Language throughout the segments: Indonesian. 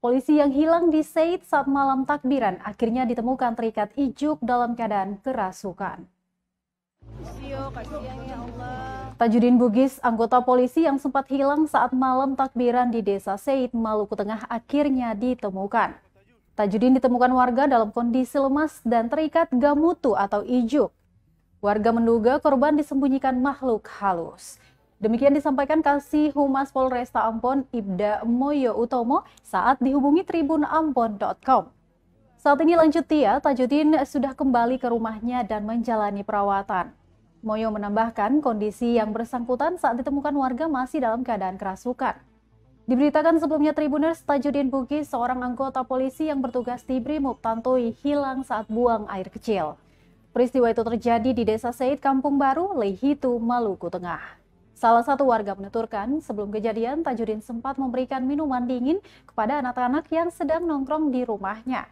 Polisi yang hilang di Said saat malam takbiran akhirnya ditemukan terikat ijuk dalam keadaan kerasukan. Tajudin Bugis, anggota polisi yang sempat hilang saat malam takbiran di Desa Said, Maluku Tengah akhirnya ditemukan. Tajudin ditemukan warga dalam kondisi lemas dan terikat gamutu atau ijuk. Warga menduga korban disembunyikan makhluk halus. Demikian disampaikan Kasih Humas Polresta Ambon, Ibda Moyo Utomo saat dihubungi tribunambon.com. Saat ini lanjut dia, Tajudin sudah kembali ke rumahnya dan menjalani perawatan. Moyo menambahkan kondisi yang bersangkutan saat ditemukan warga masih dalam keadaan kerasukan. Diberitakan sebelumnya Tribuners, Tajudin Bugis, seorang anggota polisi yang bertugas di Brimob Tantoi, hilang saat buang air kecil. Peristiwa itu terjadi di Desa Said, Kampung Baru, Leihitu, Maluku Tengah. Salah satu warga menuturkan sebelum kejadian Tajudin sempat memberikan minuman dingin kepada anak-anak yang sedang nongkrong di rumahnya.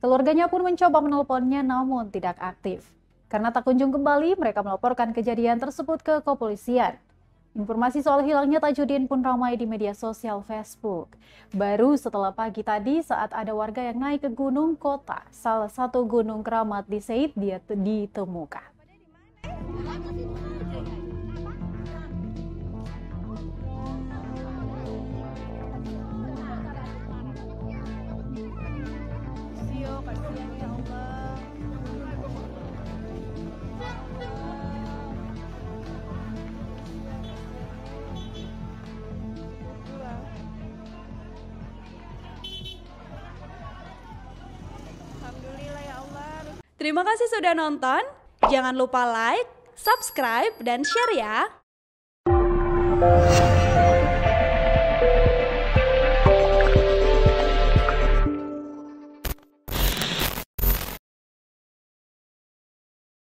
Keluarganya pun mencoba menelponnya namun tidak aktif. Karena tak kunjung kembali, mereka melaporkan kejadian tersebut ke kepolisian. Informasi soal hilangnya Tajudin pun ramai di media sosial Facebook. Baru setelah pagi tadi saat ada warga yang naik ke Gunung Kota, salah satu gunung keramat di Said, dia ditemukan. Terima kasih sudah nonton. Jangan lupa like, subscribe, dan share ya.